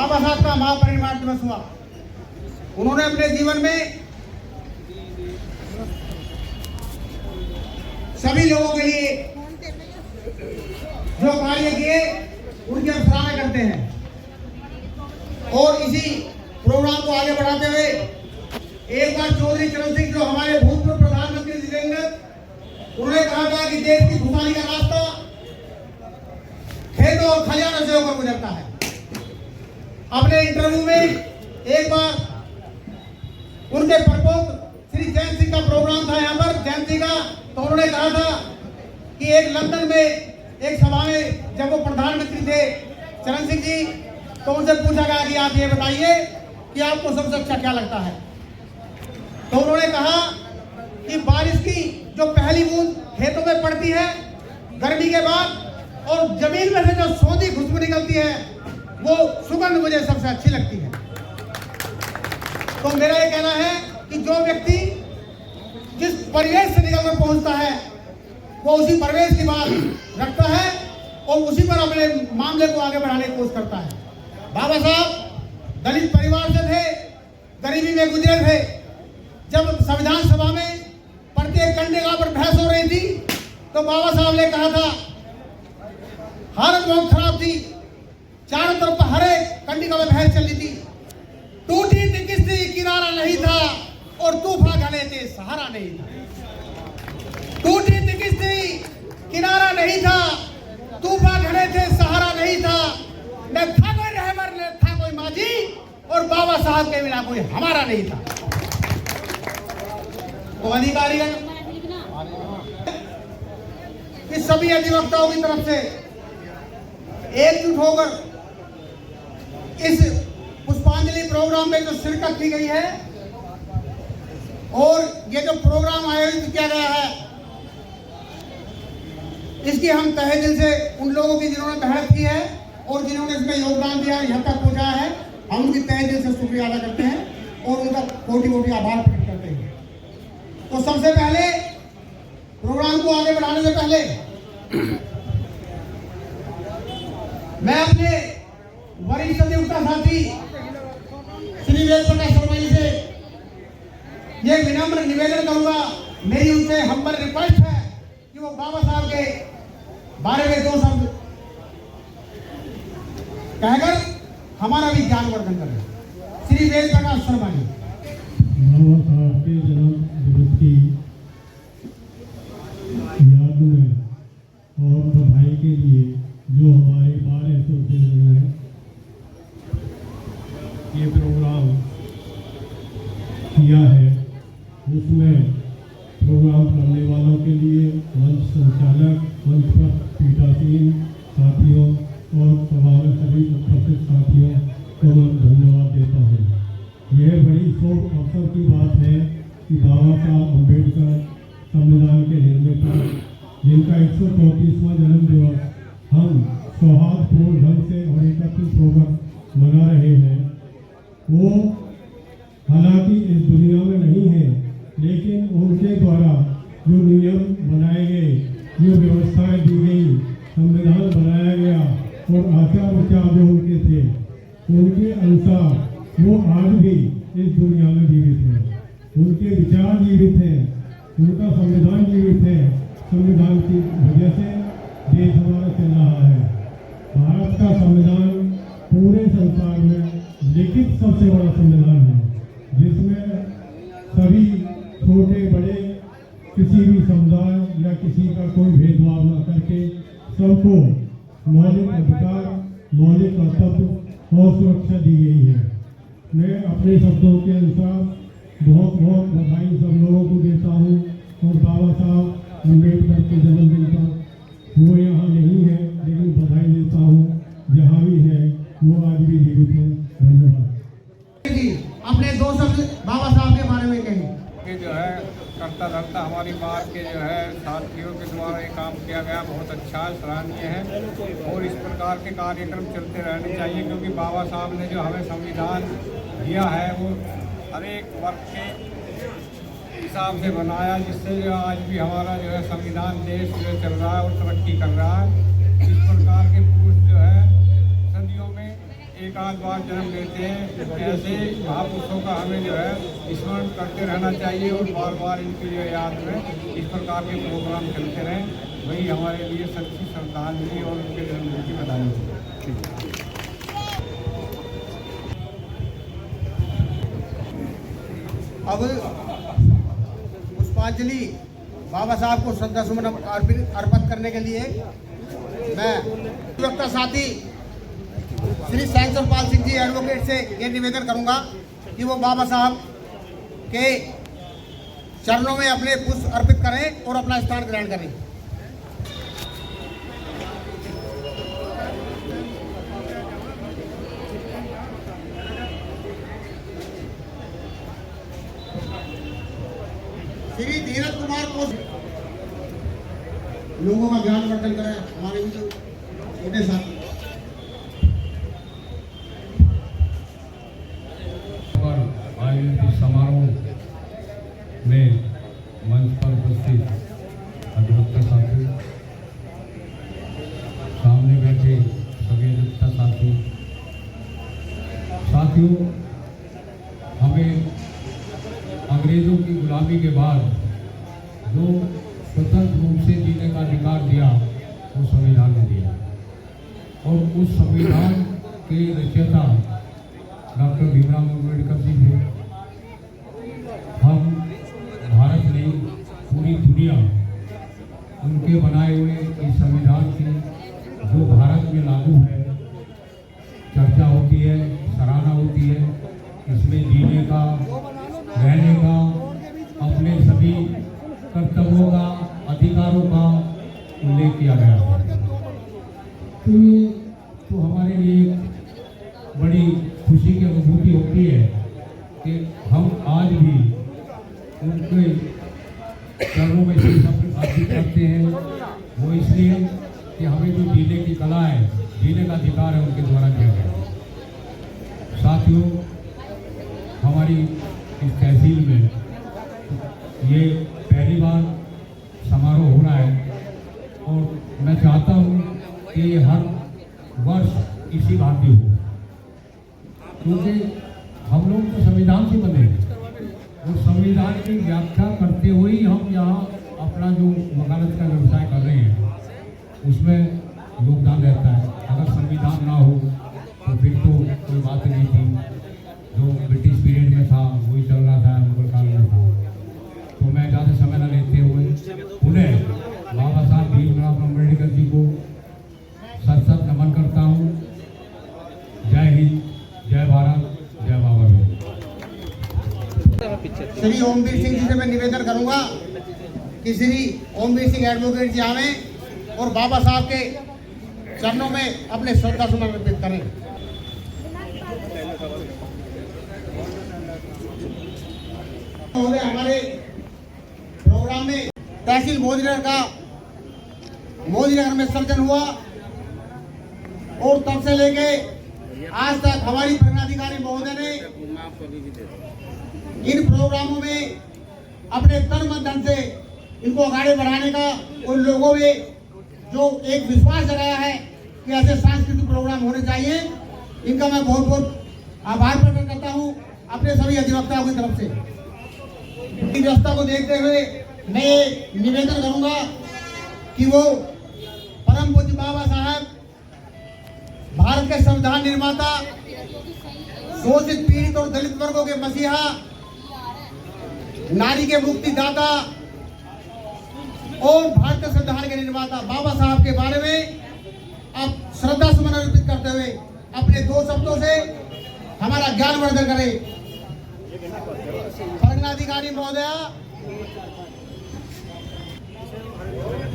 बाबा साहब का महापरिनिर्वाण दिवस हुआ। उन्होंने अपने जीवन में सभी लोगों के लिए जो कार्य किए उनकी हम सराहना करते हैं। और इसी प्रोग्राम को आगे बढ़ाते हुए एक बार चौधरी चरण सिंह जो हमारे भूतपूर्व प्रधानमंत्री दिवंगत, उन्होंने कहा था कि देश की खुशहाली का रास्ता खेतों और खलिहानों से होकर गुजरता है। अपने इंटरव्यू में एक बार उनके प्रपोत श्री जयंत सिंह का प्रोग्राम था यहाँ पर, जयंत सिंह का, तो उन्होंने कहा था कि एक लंदन में एक सभा में जब वो प्रधानमंत्री थे चरण सिंह जी, तो उनसे पूछा गया कि आप ये बताइए कि आपको सबसे अच्छा क्या लगता है। तो उन्होंने कहा कि बारिश की जो पहली बूंद खेतों में पड़ती है गर्मी के बाद, और जमीन में से जो सौंधी खुशबू निकलती है, वो सुगंध मुझे सबसे अच्छी लगती है। तो मेरा ये कहना है कि जो व्यक्ति जिस परिवेश से निकलकर पहुंचता है वो उसी परिवेश की बात रखता है और उसी पर अपने मामले को आगे बढ़ाने की कोशिश करता है। बाबा साहब दलित परिवार से थे, गरीबी में गुजरे थे। जब संविधान सभा में प्रत्येक कंडिका पर बहस हो रही थी तो बाबा साहब ने कहा था, हालत बहुत खराब थी, चारों तरफ हर एक कंडिका में बहस चल रही थी, टूटी थी किस्ती किनारा नहीं था और तूफान घने थे सहारा नहीं था। टूटी थी किस्ती किनारा नहीं था, तूफान घने थे सहारा नहीं था, न था कोई रहबर न था कोई माझी, और बाबा साहब के बिना कोई हमारा नहीं था। तो अधिकारीगण इस सभी अधिवक्ताओं की तरफ से एकजुट होकर इस पुष्पांजलि प्रोग्राम में जो शिरकत की गई है और ये जो प्रोग्राम आयोजित किया गया है, इसकी हम तहे दिल से उन लोगों की जिन्होंने मेहनत की है और जिन्होंने इसमें योगदान दिया, यहाँ तक पहुँचाया है, हम उनकी तहे दिल से शुक्रिया अदा करते हैं और उनका कोटि कोटि आभार प्रकट करते हैं। तो सबसे पहले प्रोग्राम को आगे बढ़ाने से पहले मैं अपने वरिष्ठ अधिवक्ता साथी श्री वेद प्रकाश शर्मा जी से ये विनम्र निवेदन करूंगा, मेरी उनसे हम्बल रिक्वेस्ट है कि वो बाबा साहब के बारे में दो शब्द कहकर हमारा भी ज्ञानवर्धन करें। श्री वेद प्रकाश शर्मा जी। बाबा साहब के जन्म दिवस की याद में और बधाई के लिए जो हमारे बार एसोसिएशन है ये प्रोग्राम किया है, उसमें प्रोग्राम करने वालों के लिए मंच संचालक, मंच पर पीठासीन साथियों और सभा में सभी उपस्थित साथियों को मैं धन्यवाद देता हूँ। यह बड़ी शोक अवसर की बात है कि बाबा साहब अम्बेडकर संविधान के निर्माता, जिनका 134वां जन्म दिवस हम सौहार्दपूर्ण ढंग से और एकत्रित होकर मना रहे हैं, वो हालांकि इस दुनिया में नहीं है, लेकिन उनके द्वारा जो नियम बनाए गए, जो व्यवस्थाएं दी गई, संविधान बनाया गया और आचार विचार जो उनके थे, उनके अनुसार वो आज भी इस दुनिया में जीवित है। उनके विचार जीवित हैं, उनका संविधान जीवित है। संविधान की वजह से देश हमारा चल रहा है। भारत का संविधान पूरे संसार में लिखित सबसे बड़ा संविधान है, जिसमें सभी छोटे बड़े किसी भी समुदाय या किसी का कोई भेदभाव न करके सबको मौलिक अधिकार, मौलिक कर्तव्य और सुरक्षा दी गई है। मैं अपने शब्दों के अनुसार बहुत बहुत बधाई सब लोगों को देता हूँ और बाबा साहब अम्बेडकर के जन्मदिन पर वो यहाँ नहीं है, लेकिन बधाई देता हूँ, जहाँ भी है वो आज भी जीवित है। धन्यवाद। अपने दो शब्द बाबा साहब के बारे में कहें। कि जो है करता धरता हमारी बात के जो है साथियों के द्वारा ये काम किया गया, बहुत अच्छा सराहनीय है और इस प्रकार के कार्यक्रम चलते रहने चाहिए, क्योंकि बाबा साहब ने जो हमें संविधान दिया है वो हर एक वर्ग के हिसाब से बनाया, जिससे जो आज भी हमारा जो है संविधान देश जो चल रहा है और तरक्की कर रहा है। इस प्रकार के पुरुष जो है सदियों में एक आध बार जन्म लेते हैं, ऐसे महापुरुषों का हमें जो है स्मरण करते रहना चाहिए और बार बार इनकी जो याद में इस प्रकार के प्रोग्राम चलते रहें। वही हमारे लिए सच्ची श्रद्धांजलि और उनके जन्मदिन की बधाई होगी। अब पुष्पांजलि बाबा साहब को श्रद्धा सुमन अर्पित करने के लिए मैं अधिवक्ता साथी श्री सैंसरपाल सिंह जी एडवोकेट से ये निवेदन करूंगा कि वो बाबा साहब के चरणों में अपने पुष्प अर्पित करें और अपना स्थान ग्रहण करें। श्री धीरज कुमार को लोगों का ज्ञानवर्धन करें, हमारे भी जो छोटे साथी आयोजित समारोह में मंच पर उपस्थित अधिवक्ता साथी, सामने बैठे सभी अधिवक्ता साथियों, हमें अंग्रेजों की गुलामी के बाद जो स्वतंत्र रूप से जीने का अधिकार दिया वो संविधान ने दिया और उस संविधान के रचयिता डॉक्टर भीमराव अम्बेडकर जी थे। हम भारत नहीं, पूरी दुनिया उनके बनाए हुए इस संविधान की जो भारत में लागू है चर्चा होती है, सराहना होती है। इसमें जीने का, रहने का, अपने सभी कर्तव्यों का, अधिकारों का उल्लेख किया गया है। तो ये तो हमारे लिए एक बड़ी खुशी की अनुभूति होती है कि हम आज भी उनके चरणों में शीश अर्पित करते हैं। वो इसलिए कि हमें जो जीने की कला है, जीने का अधिकार है, उनके द्वारा दिया गया। साथियों, हमारी इस तहसील में ये पहली बार समारोह हो रहा है और मैं चाहता हूँ कि ये हर वर्ष इसी भांति हो, क्योंकि हम लोग तो संविधान से बने और संविधान की व्याख्या करते हुए ही हम यहाँ अपना जो वकालत का व्यवसाय कर रहे हैं उसमें योगदान रहता है। अगर संविधान ना हो तो फिर तो कोई बात नहीं थी। जो ब्रिटिश पीरियड में था वही चल रहा था, मुगल काल में था। तो मैं ज़्यादा समय न लेते हुए पुनः बाबा साहब भीमराव अम्बेडकर जी को सत सत नमन करता हूँ। जय हिंद, जय भारत, जय बाबा। श्री ओमवीर सिंह जी से मैं निवेदन करूंगा कि श्री ओमवीर सिंह एडवोकेट जी आवें और बाबा साहब के चरणों में अपने श्रद्धा सुमन अर्पित करें। हमारे प्रोग्राम में तहसील मोदीनगर में सर्जन हुआ और तब से लेके आज तक हमारी पदाधिकारी महोदय ने इन प्रोग्रामों में अपने तन मन धन से इनको आगे बढ़ाने का उन लोगों में जो एक विश्वास जगाया है कि ऐसे सांस्कृतिक प्रोग्राम होने चाहिए, इनका मैं बहुत बहुत आभार प्रकट करता हूं अपने सभी अधिवक्ताओं की तरफ से। इस व्यवस्था को देखते हुए मैं निवेदन करूंगा कि वो परम पूज्य बाबा साहब, भारत के संविधान निर्माता, शोषित पीड़ित और दलित वर्गों के मसीहा, नारी के मुक्तिदाता और भारतीय संविधान के निर्माता बाबा साहब के बारे में अब श्रद्धा सुमन अर्पित करते हुए अपने दो शब्दों से हमारा ज्ञानवर्धन करें। परगनाधिकारी महोदया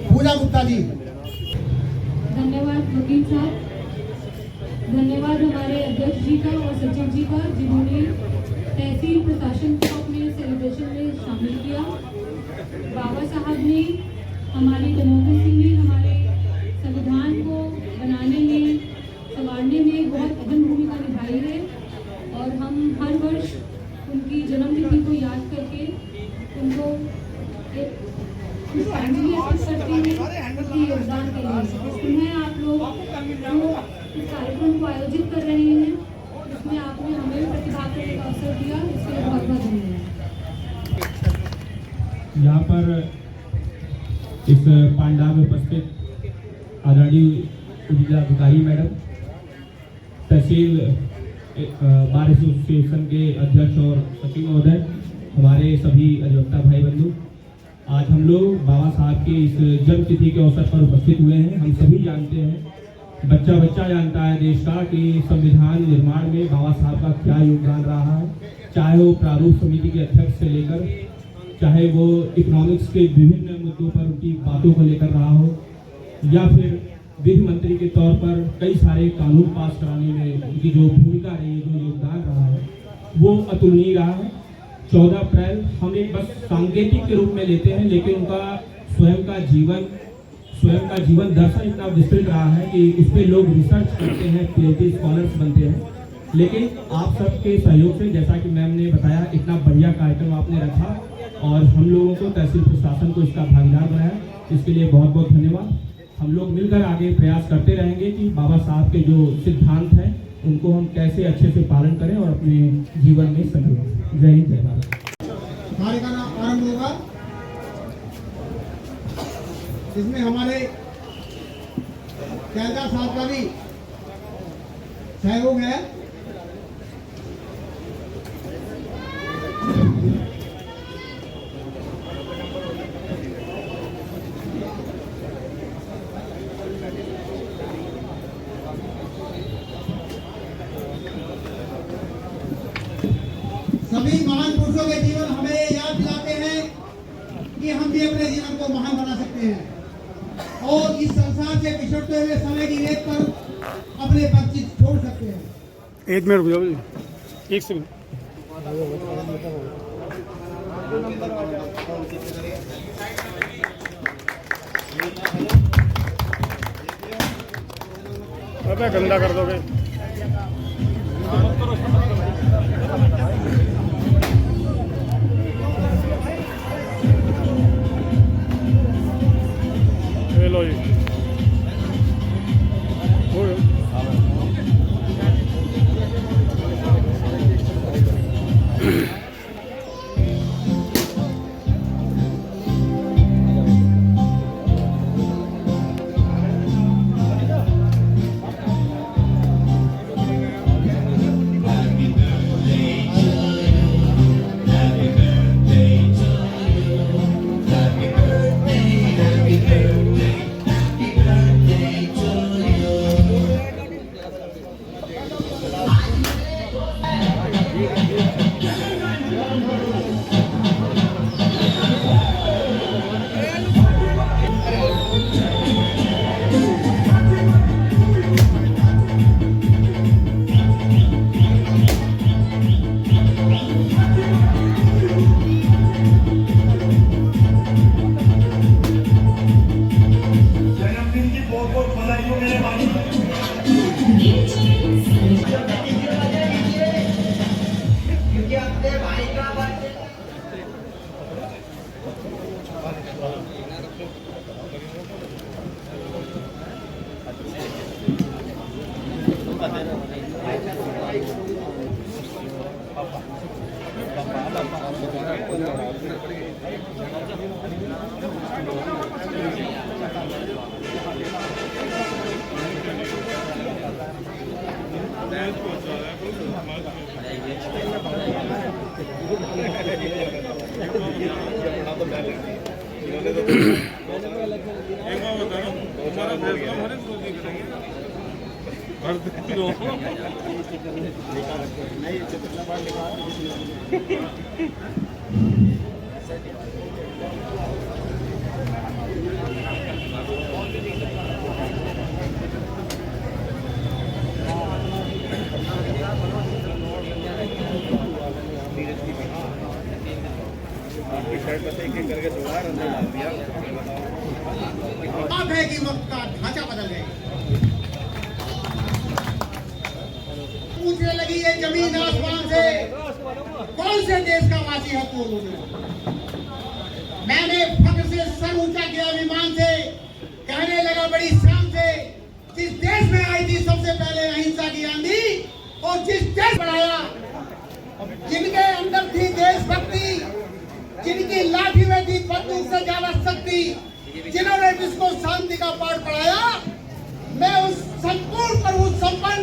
पूजा गुप्ता जी। धन्यवाद वकील साहब, धन्यवाद हमारे अध्यक्ष जी का और सचिव जी का जिन्होंने तहसील प्रशासन को अपने सेलिब्रेशन में शामिल किया। बाबा साहब ने हमारी डेमोक्रेसी में, हमारे संविधान को बनाने में, संवारने में बहुत अहम भूमिका निभाई है और हम हर वर्ष उनकी जन्मतिथि को याद करके उनको एक पुष्पांजलि अर्पित करते हैं उनके योगदान के लिए। उन्हें आप लोग इस कार्यक्रम को आयोजित कर रहे हैं, जिसमें आपने हमें भी प्रतिभाग करने का अवसर दिया, इसके लिए बहुत बहुत धन्यवाद। यहाँ पर इस पांडाल में उपस्थित आदरणीय जिलाधिकारी मैडम, तहसील बार एसोसिएशन के अध्यक्ष और सचिव महोदय, हमारे सभी अधिवक्ता भाई बंधु, आज हम लोग बाबा साहब के इस जन्म तिथि के अवसर पर उपस्थित हुए हैं। हम सभी जानते हैं, बच्चा बच्चा जानता है देश का कि संविधान निर्माण में बाबा साहब का क्या योगदान रहा है, चाहे वो प्रारूप समिति के अध्यक्ष से लेकर, चाहे वो इकोनॉमिक्स के विभिन्न मुद्दों पर उनकी बातों को लेकर रहा हो, या फिर विधि मंत्री के तौर पर कई सारे कानून पास कराने में उनकी जो भूमिका रही है, जो योगदान रहा है, वो अतुलनीय रहा है। 14 अप्रैल हम एक बस सांकेतिक के रूप में लेते हैं, लेकिन उनका स्वयं का जीवन दर्शन इतना विस्तृत रहा है कि उस पर लोग रिसर्च करते हैं, पीएचडी स्कॉलर्स बनते हैं। लेकिन आप सबके सहयोग से, जैसा कि मैम ने बताया, इतना बढ़िया कार्यक्रम आपने रखा और हम लोगों को, तहसील प्रशासन को इसका भागीदार बनाया, इसके लिए बहुत बहुत धन्यवाद। हम लोग मिलकर आगे प्रयास करते रहेंगे कि बाबा साहब के जो सिद्धांत हैं उनको हम कैसे अच्छे से पालन करें और अपने जीवन में संभालें। जय हिंद, जय भारत। कार्यक्रम आरंभ होगा, इसमें हमारे कैलदार साहब का भी सहयोग है। सभी महान पुरुषों के जीवन हमें याद दिलाते हैं कि हम भी अपने जीवन को महान बना सकते हैं और इस संसार से पिछड़ते हुए समय की रेत पर अपने पंचित छोड़ सकते हैं। एक मिनट रुक जाओ, एक सेकंड। अबे गंदा कर दोगे। लो जी, बात है कि वक्त का ढांचा बदल गया। पूछने लगी ये जमीन आसमान से, कौन से देश का वासी है तू? मैंने फख्र से सर ऊंचा किया विमान से, कहने लगा बड़ी शान से, जिस देश देश में आई थी सबसे पहले अहिंसा की आंधी, और जिस देश बढ़ाया, जिनके अंदर थी देशभक्ति, जिनकी लाठी में थी बंदूक से ज्यादा शक्ति, जिन्होंने जिसको शांति का पाठ पढ़ाया, मैं उस संपूर्ण प्रभु संपन्न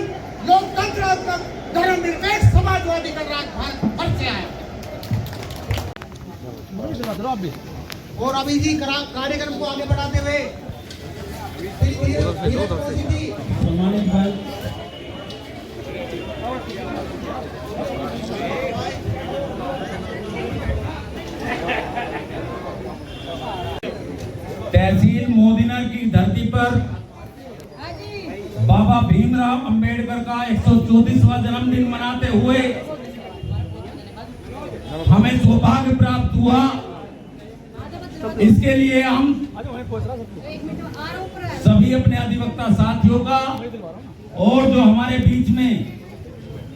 लोकतंत्रात्मक धर्मनिरपेक्ष समाजवादी का राज भर से आया। और अभी जी कार्यक्रम को आगे बढ़ाते हुए सम्मानित भाई तहसील मोदिनर की धरती पर बाबा भीमराव अंबेडकर का 134वां जन्मदिन मनाते हुए हमें सौभाग्य प्राप्त हुआ। इसके लिए हम सभी अपने अधिवक्ता साथियों का और जो हमारे बीच में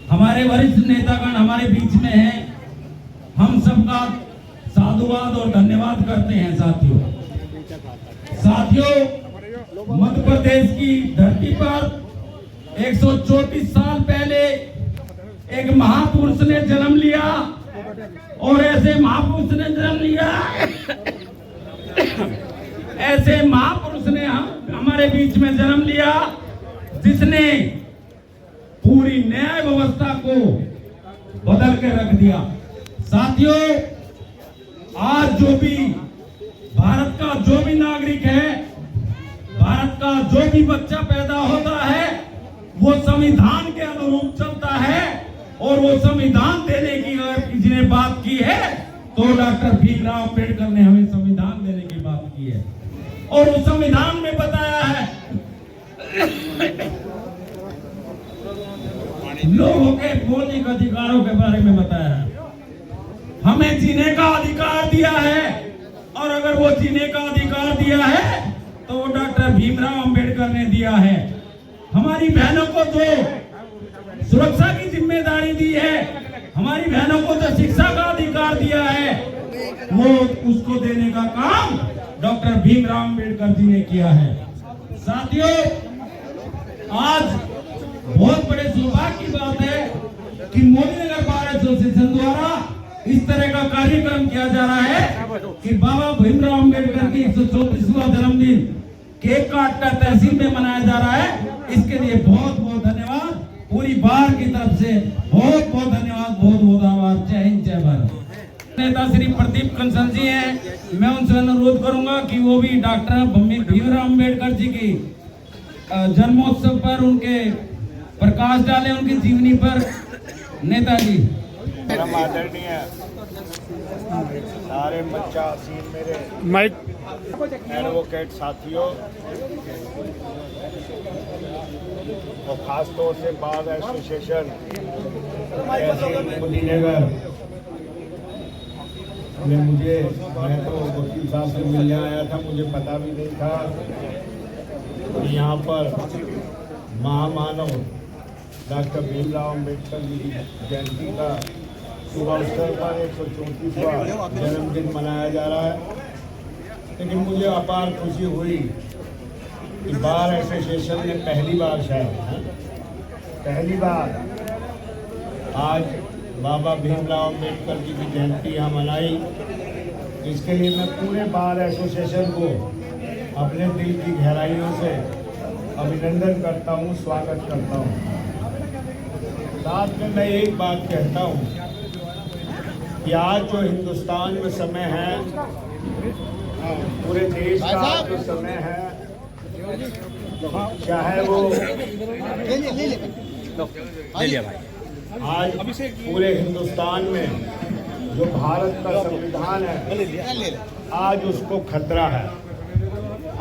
हमारे वरिष्ठ नेतागण हमारे बीच में हैं, हम सबका साधुवाद और धन्यवाद करते हैं। साथियों, मध्य प्रदेश की धरती पर 134 साल पहले एक महापुरुष ने जन्म लिया, और ऐसे महापुरुष ने जन्म लिया, ऐसे महापुरुष ने हमारे बीच में जन्म लिया, जिसने पूरी न्याय व्यवस्था को बदल के रख दिया। साथियों, आज जो भी भारत का जो भी नागरिक है, भारत का जो भी बच्चा पैदा होता है, वो संविधान के अनुरूप चलता है, और वो संविधान देने की अगर किसी ने बात की है तो डॉक्टर भीमराव अंबेडकर ने हमें संविधान देने की बात की है, और उस संविधान में बताया है लोगों के मौलिक अधिकारों के बारे में बताया है, हमें जीने का अधिकार दिया है, और अगर वो जीने का अधिकार दिया है तो वो डॉक्टर भीमराव अंबेडकर ने दिया है। हमारी बहनों को जो सुरक्षा की जिम्मेदारी दी है, हमारी बहनों को जो शिक्षा का अधिकार दिया है, वो उसको देने का काम डॉक्टर भीमराव अंबेडकर जी ने किया है। साथियों, आज बहुत बड़े सौभाग्य की बात है कि मोदीनगर बार एसोसिएशन द्वारा इस तरह का कार्यक्रम किया जा रहा है कि बाबा भीमराव अंबेडकर की 134वां जन्मदिन केक काटकर तहसील में मनाया जा रहा है। इसके लिए बहुत बहुत धन्यवाद, पूरी बार की तरफ से बहुत बहुत धन्यवाद, बहुत बहुत आभार। जय हिंद, जय भारत। नेता श्री प्रदीप कंसल जी हैं, मैं उनसे अनुरोध करूंगा कि वो भी डॉक्टर भीमराव अंबेडकर जी की जन्मोत्सव पर उनके प्रकाश डालें, उनकी जीवनी पर। नेताजी परम आदरणीय सारे बच्चा हसीन मेरे माइक एडवोकेट साथियों, और खास तौर से बार एसोसिएशन मोदीनगर ने मुझे, मैं तो वकील साहब से मिलने आया था, मुझे पता भी नहीं था कि यहाँ पर महामानव डॉक्टर भीमराव अंबेडकर जी की जयंती का शुभ अवसर पर 134वां जन्मदिन मनाया जा रहा है। लेकिन मुझे अपार खुशी हुई कि बार एसोसिएशन ने पहली बार, शायद पहली बार आज बाबा भीमराव अंबेडकर जी की जयंती यहाँ मनाई। इसके लिए मैं पूरे बार एसोसिएशन को अपने दिल की गहराइयों से अभिनंदन करता हूँ, स्वागत करता हूँ। साथ में मैं एक बात कहता हूँ कि आज जो हिंदुस्तान में समय है, पूरे देश का जो समय है, चाहे वो आज पूरे हिंदुस्तान में जो भारत का संविधान है, आज उसको खतरा है।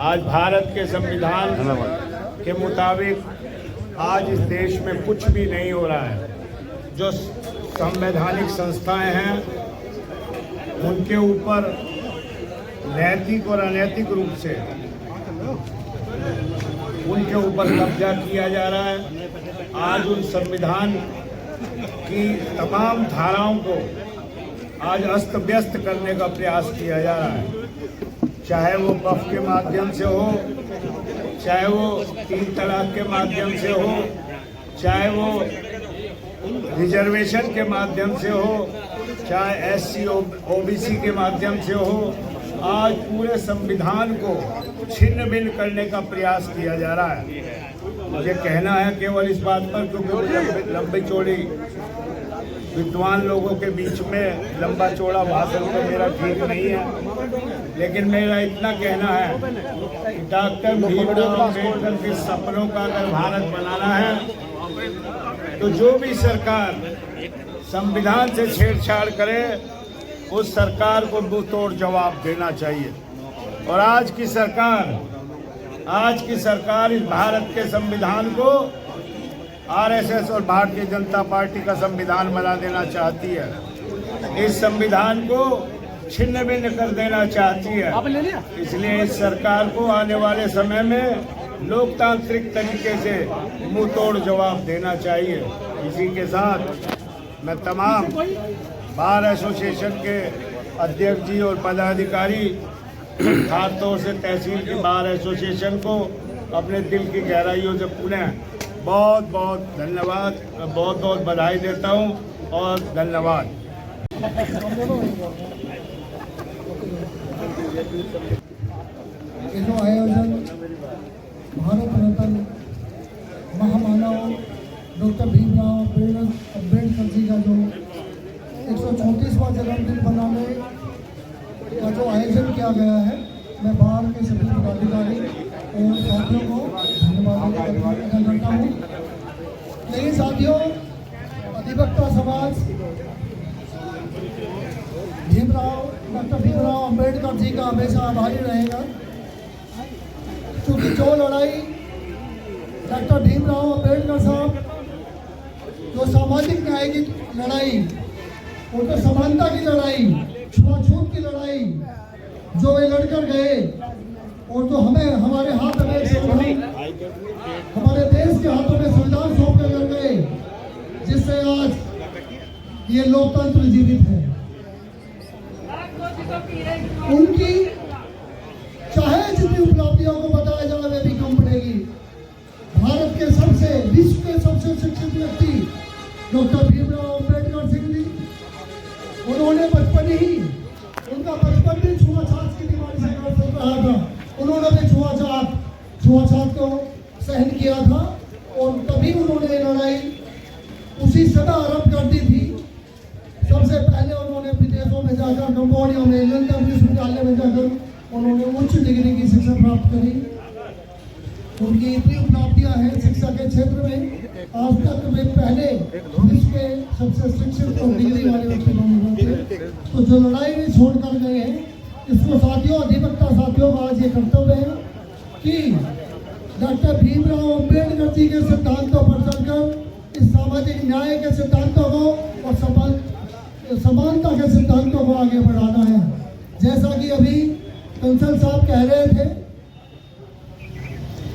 आज भारत के संविधान के मुताबिक आज इस देश में कुछ भी नहीं हो रहा है। जो संवैधानिक संस्थाएं हैं, उनके ऊपर नैतिक और अनैतिक रूप से उनके ऊपर कब्जा किया जा रहा है। आज उन संविधान की तमाम धाराओं को आज अस्त व्यस्त करने का प्रयास किया जा रहा है, चाहे वो बफ के माध्यम से हो, चाहे वो 3 तलाक के माध्यम से हो, चाहे वो रिजर्वेशन के माध्यम से हो, चाहे SC OBC के माध्यम से हो, आज पूरे संविधान को छिन्न भिन्न करने का प्रयास किया जा रहा है। मुझे कहना है केवल इस बात पर, क्योंकि मुझे लंबी चौड़ी विद्वान लोगों के बीच में लंबा चौड़ा भाषण तो मेरा ठीक नहीं है, लेकिन मेरा इतना कहना है कि डॉक्टर भीमराव अम्बेडकर के सपनों का अगर भारत बनाना है तो जो भी सरकार संविधान से छेड़छाड़ करे उस सरकार को मुंह तोड़ जवाब देना चाहिए। और आज की सरकार इस भारत के संविधान को RSS और भारतीय जनता पार्टी का संविधान बना देना चाहती है। इस संविधान को छिन्न भिन्न कर देना चाहती है। इसलिए इस सरकार को आने वाले समय में लोकतांत्रिक तरीके से मुंह तोड़ जवाब देना चाहिए। इसी के साथ मैं तमाम बार एसोसिएशन के अध्यक्ष जी और पदाधिकारी, खासतौर से तहसील की बार एसोसिएशन को अपने दिल की गहराइयों से पुनः बहुत बहुत धन्यवाद, बहुत बहुत बधाई देता हूं और धन्यवाद। ये जो आयोजन भारत रत्न महामानव डॉक्टर भीमराव अम्बेडकर जी का जो 134वां जन्मदिन मनाने का जो आयोजन किया गया है, मैं बाहर के सभी पदाधिकारी और साथियों को धन्यवाद करता हूँ। लेकिन साथियों, अधिवक्ता समाज डॉक्टर भीमराव अम्बेडकर जी का हमेशा आभारी रहेगा, क्योंकि जो लड़ाई डॉक्टर भीमराव अम्बेडकर साहब जो सामाजिक न्याय की लड़ाई और जो समानता की लड़ाई, छुआछूत की लड़ाई जो वे लड़कर गए और जो हमें हमारे हाथ में हमारे देश के हाथों में संविधान सौंप कर लड़ गए, जिससे आज ये लोकतंत्र जीवित है। उनकी चाहे जितनी उपलब्धियों को बताया जाए वे भी कम पड़ेगी। भारत के विश्व के सबसे शिक्षित व्यक्ति डॉक्टर भीमराव अम्बेडकर सिंह जी, उन्होंने उनका बचपन भी छुआछूत की बीमारी से ग्रस्त रहा था। उन्होंने भी छुआछूत को सहन किया था और तभी उन्होंने लड़ाई उसी समय आरंभ कर दी थी। सबसे पहले उन्होंने विदेशों में जाकर, कंबोडिया में लंदन विश्वविद्यालय में जाकर उन्होंने उच्च डिग्री की शिक्षा प्राप्त करी। उनकी इतनी उपलब्धियां हैं शिक्षा के क्षेत्र में, आज तक वे पहले विश्व के सबसे शिक्षित और डिग्री वाले व्यक्ति बने थे। तो जो लड़ाई में छोड़ कर गए हैं, इसको साथियों, अधिवक्ता साथियों का आज ये कर्तव्य है कि डॉक्टर भीमराव अम्बेडकर जी के सिद्धांतों पर चलकर इस सामाजिक न्याय के सिद्धांतों को और समानता के सिद्धांतों को आगे बढ़ाना है। जैसा कि अभी कंसल साहब कह रहे थे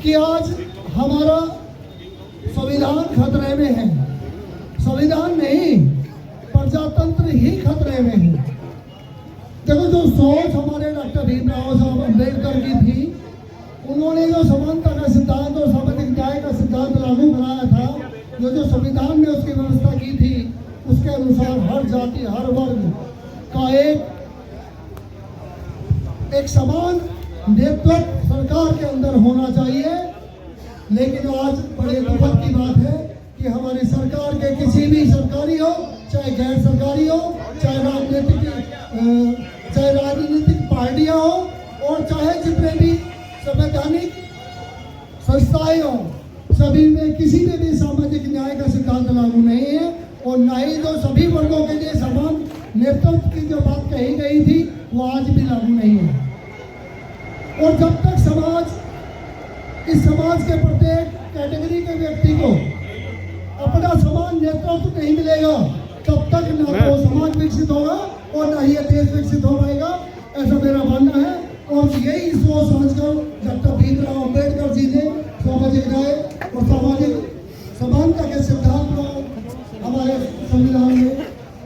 कि आज हमारा संविधान खतरे में है। संविधान नहीं, प्रजातंत्र ही खतरे में है। देखो, जो सोच हमारे डॉक्टर भीमराव साहब अम्बेडकर की थी, उन्होंने जो समानता का सिद्धांत और सामाजिक न्याय का सिद्धांत लागू कराया था, जो संविधान में उसकी व्यवस्था की थी, उसके अनुसार हर जाति, हर वर्ग का एक समान नेतृत्व सरकार के अंदर होना चाहिए। लेकिन आज बड़े दुखद की बात है कि हमारी सरकार के किसी भी सरकारी हो, चाहे गैर सरकारी हो, चाहे राजनीतिक पार्टियां हो और चाहे जितने भी संवैधानिक संस्थाएं हो, सभी में किसी में भी सामाजिक न्याय का सिद्धांत लागू नहीं है और न ही जो सभी वर्गों के लिए समान नेतृत्व की जो बात कही गई थी वो आज भी लागू नहीं है। और जब तक इस समाज के प्रत्येक कैटेगरी के व्यक्ति को अपना समान नेतृत्व नहीं मिलेगा, तब तक न तो समाज विकसित होगा और न ही देश विकसित हो पाएगा, ऐसा मेरा मानना है। और यही सोच समझकर डॉक्टर भीमराव अम्बेडकर जी ने सामाजिक न्याय और सामाजिक समानता के सिद्धांत को हमारे संविधान में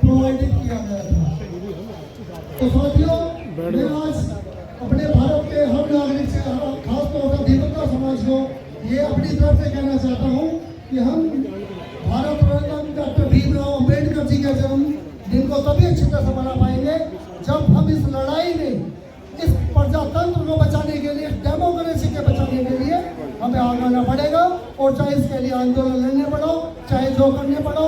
प्रोवाइडेड किया गया था। तो साथियों, मैं आज अपने भारत के हर नागरिक से, खासतौर पर अधिवक्ता समाज समाज को ये अपनी तरफ से कहना चाहता हूँ कि हम भारत रत्न डॉक्टर भीमराव अम्बेडकर जी का जन्म दिन को तभी अच्छी तरह से मना पाएंगे जब हम इस लड़ाई में, इस प्रजातंत्र को बचाने के लिए, डेमोक्रेसी के बचाने के लिए हमें आगे आना पड़ेगा। और चाहे इसके लिए आंदोलन लड़ने पड़ो, चाहे जो करने पड़ो,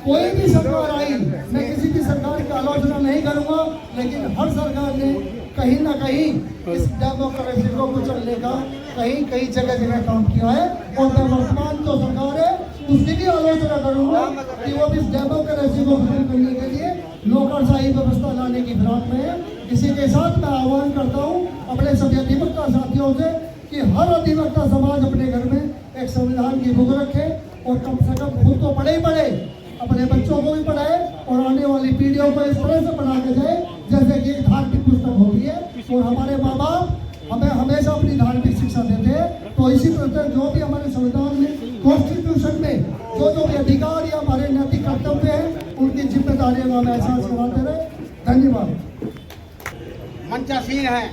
कोई भी सरकार आई, मैं किसी भी सरकार की आलोचना नहीं करूंगा, लेकिन हर सरकार ने कहीं ना कहीं इस डेमोक्रेसी को कुचलने का कई जगह काम किया है। और मैं वर्तमान जो सरकार है उसकी भी आलोचना करूंगा कि वो इस डेमोक्रेसी को खत्म करने के लिए नौकरशाही व्यवस्था लाने की फिराक में है। इसी के साथ मैं आह्वान करता हूँ अपने सभी अधिवक्ता साथियों से कि हर अधिवक्ता समाज अपने घर में एक संविधान की बुक रखे और कम से कम खुद तो पढ़े ही पढ़े, अपने बच्चों को भी पढ़ाए और आने वाली पीढ़ियों को इस तरह से पढ़ा के जाए जैसे कि एक धार्मिक पुस्तक होती है। और हमारे माँ बाप हमें हमेशा अपनी धार्मिक शिक्षा देते हैं। तो इसी प्रकार जो भी हमारे संविधान में, कॉन्स्टिट्यूशन में जो भी अधिकार या हमारे नैतिक कर्तव्य हैं, उनकी जिम्मेदारियों का हमें एहसास कराते रहे। धन्यवाद। मंचासीन है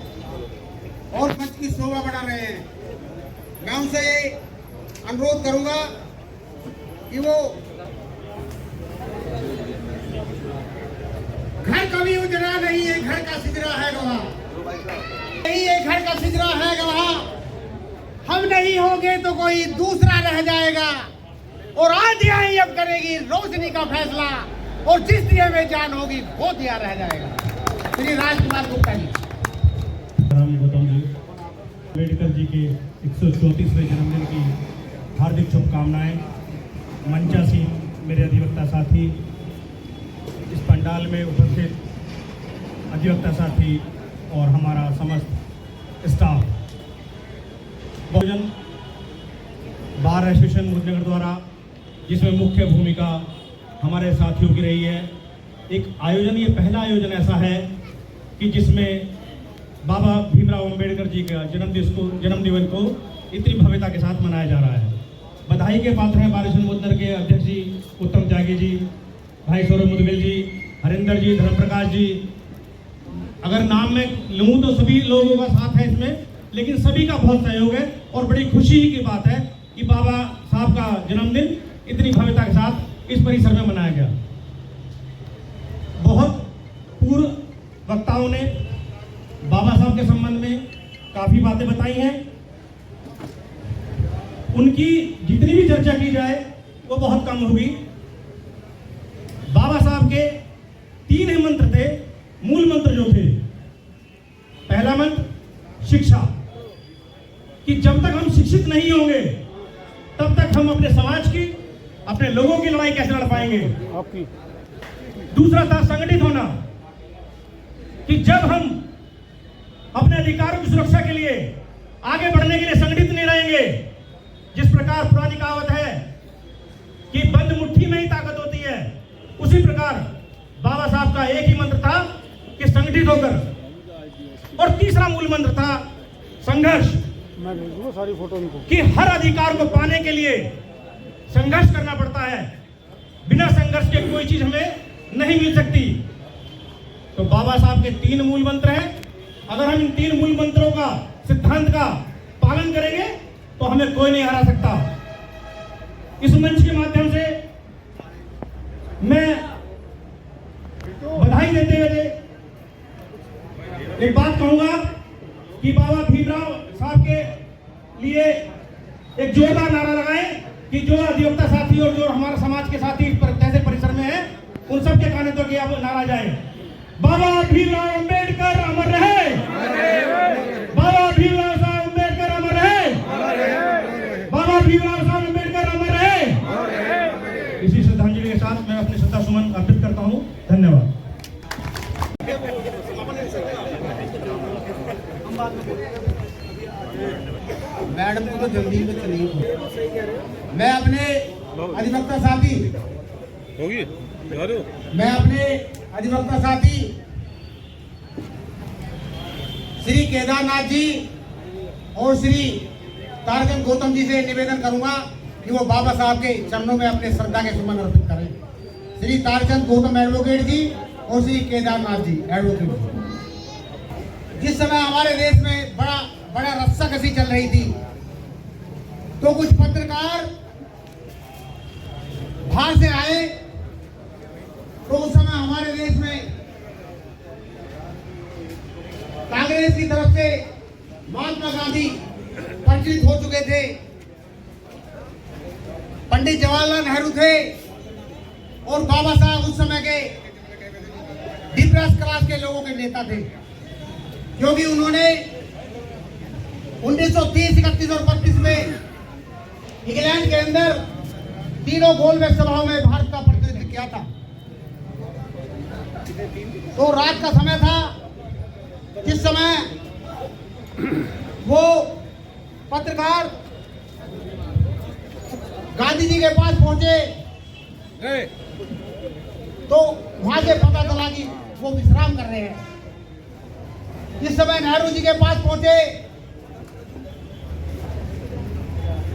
और मंच की शोभा बढ़ा रहे हैं। मैं उनसे ये अनुरोध करूंगा कि वो घर कभी उजरा नहीं है, घर का सिजरा है गवाह, नहीं है घर का सिजरा है गवाह। हम नहीं होंगे तो कोई दूसरा रह जाएगा और आंधियां ही अब करेगी रोशनी का फैसला, और जिस दिए में जान होगी वो दिया रह जाएगा। श्री राजकुमार गुप्ता जी। गौतम जी अम्बेडकर जी के 134वें जन्मदिन की हार्दिक शुभकामनाएं। मंचासीन मेरे अधिवक्ता साथी, इस पंडाल में उपस्थित अधिवक्ता साथी और हमारा समस्त स्टाफ, बहुजन बार एसोसिएशन मुजफ्फरनगर द्वारा जिसमें मुख्य भूमिका हमारे साथियों की रही है। एक आयोजन, ये पहला आयोजन ऐसा है कि जिसमें बाबा भीमराव अम्बेडकर जी का जन्मदिन को इतनी भव्यता के साथ मनाया जा रहा है। बधाई के पात्र हैं बारिश मुद्दर के अध्यक्ष जी उत्तम त्यागी जी, भाई सौरभ मुदगिल जी, हरिंदर जी, धर्मप्रकाश जी। अगर नाम में लूँ तो सभी लोगों का साथ है इसमें, लेकिन सभी का बहुत सहयोग है और बड़ी खुशी की बात है कि बाबा साहब का जन्मदिन इतनी भव्यता के साथ इस परिसर में मनाया गया। बहुत पूर्व वक्ताओं ने बाबा साहब के संबंध में काफी बातें बताई हैं। उनकी जितनी भी चर्चा की जाए वो बहुत कम होगी। बाबा साहब के 3 ही मंत्र थे, मूल मंत्र जो थे। पहला मंत्र शिक्षा, कि जब तक हम शिक्षित नहीं होंगे तब तक हम अपने समाज की, अपने लोगों की लड़ाई कैसे लड़ पाएंगे। आपकी दूसरा था संगठित होना, कि जब हम अपने अधिकारों की सुरक्षा के लिए आगे बढ़ने के लिए संगठित नहीं रहेंगे, जिस प्रकार पुरानी कहावत है कि बंद मुट्ठी में ही ताकत होती है, उसी प्रकार बाबा साहब का एक ही मंत्र था कि संगठित होकर। और तीसरा मूल मंत्र था संघर्ष, मैं भेजूंगा सारी फोटो इनको। कि हर अधिकार को पाने के लिए संघर्ष करना पड़ता है। बिना संघर्ष के कोई चीज हमें नहीं मिल सकती। तो बाबा साहब के 3 मूल मंत्र हैं। अगर हम इन 3 मूल मंत्रों का, सिद्धांत का पालन करेंगे तो हमें कोई नहीं हरा सकता। इस मंच के माध्यम से मैं बधाई देते हुए एक बात कहूंगा कि बाबा भीमराव साहब के लिए एक जोरदार नारा लगाएं कि जो अधिवक्ता साथी और जो हमारे समाज के साथी ऐसे परिसर में है, उन सब के कानों तक यह नारा जाए, बाबा भीमराव अम्बेडकर अमर रहे, बाबा भीमराव साहब अम्बेडकर अमर रहे, बाबा भीमराव साहब अम्बेडकर अमर रहे। इसी श्रद्धांजलि के साथ मैं अपने श्रद्धा सुमन अर्पित करता हूँ। धन्यवाद। मैडम को तो जल्दी में चली। मैं अपने अधिवक्ता साथी होगी, मैं अपने अधिवक्ता साथी श्री केदारनाथ जी और श्री तारचंद गौतम जी से निवेदन करूंगा कि वो बाबा साहब के चरणों में अपने श्रद्धा के सुमन अर्पित करें। श्री तारचंद गौतम एडवोकेट जी और श्री केदारनाथ जी एडवोकेट जी। जिस समय हमारे देश में बड़ा रस्साकसी चल रही थी, तो कुछ पत्रकार बाहर से आए, तो उस समय हमारे देश में कांग्रेस की तरफ से महात्मा गांधी परिचित हो चुके थे, पंडित जवाहरलाल नेहरू थे और बाबा साहब उस समय के डिप्रेस क्लास के लोगों के नेता थे, क्योंकि उन्होंने 1930, 31 और 32 में इंग्लैंड के अंदर तीनों गोलमेज सभाओं में भारत का प्रतिनिधित्व किया था। तो रात का समय था, जिस समय वो पत्रकार गांधी जी के पास पहुंचे तो वहां से पता चला कि वो विश्राम कर रहे हैं। जिस समय नेहरू जी के पास पहुंचे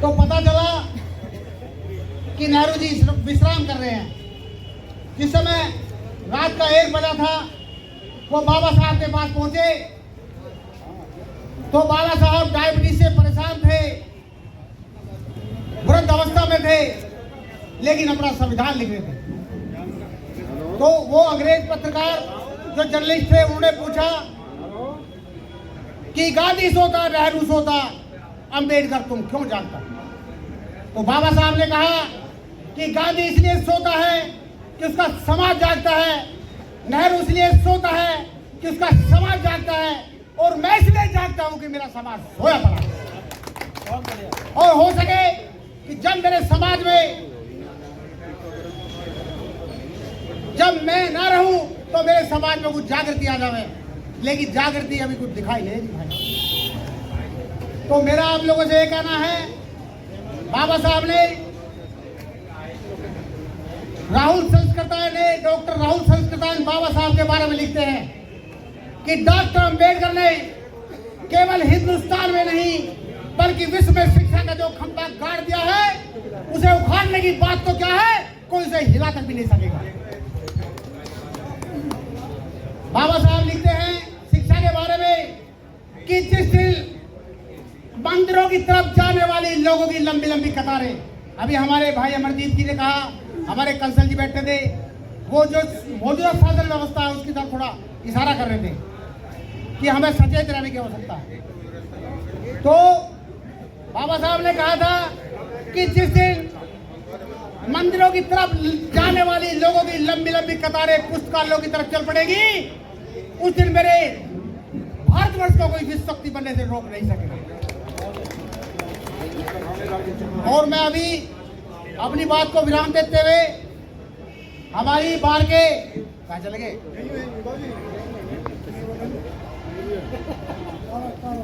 तो पता चला कि नेहरू जी विश्राम कर रहे हैं। जिस समय रात का 1 बजा था, वो बाबा साहब के पास पहुंचे तो बाबा साहब डायबिटीज से परेशान थे, वृद्ध अवस्था में थे, लेकिन अपना संविधान लिख रहे थे। तो वो अंग्रेज पत्रकार जो जर्नलिस्ट थे, उन्होंने पूछा कि गांधी सोता, नेहरू सोता, अंबेडकर तुम क्यों जागता? तो बाबा साहब ने कहा कि गांधी इसलिए सोता है कि उसका समाज जागता है, नेहरू इसलिए सोता है कि उसका समाज जागता है, और मैं इसलिए जागता हूं कि मेरा समाज सोया पड़ा। और हो सके कि जब मेरे समाज में जब मैं ना रहूं तो मेरे समाज में कुछ जागृति आ जाए, लेकिन जागृति अभी कुछ दिखाई नहीं दी भाई। तो मेरा आप लोगों से ये कहना है, बाबा साहब ने, डॉक्टर राहुल संस्कृतायन बाबा साहब के बारे में लिखते हैं कि डॉक्टर अंबेडकर ने केवल हिंदुस्तान में नहीं बल्कि विश्व में शिक्षा का जो खंभा गाड़ दिया है, उसे उखाड़ने की बात तो क्या है, कोई उसे हिला तक भी नहीं सकेगा। बाबा साहब लिखते हैं शिक्षा के बारे में कि जिस दिन मंदिरों की तरफ जाने वाली लोगों की लंबी लंबी कतारें, अभी हमारे भाई अमरजीत जी ने कहा, हमारे कंसल जी बैठे थे, वो जो मौजूदा शासन व्यवस्था है उसकी तरफ थोड़ा इशारा कर रहे थे कि हमें सचेत रहने की आवश्यकता है। तो बाबा साहब ने कहा था कि जिस दिन मंदिरों की तरफ जाने वाली लोगों की लंबी लंबी कतारें पुस्तकालयों की तरफ चल पड़ेगी, उस दिन मेरे भारतवर्ष को कोई विश्व शक्ति बनने से रोक नहीं सकेगा। और मैं अभी अपनी बात को विराम देते हुए हमारी बार के कहाँ चले गए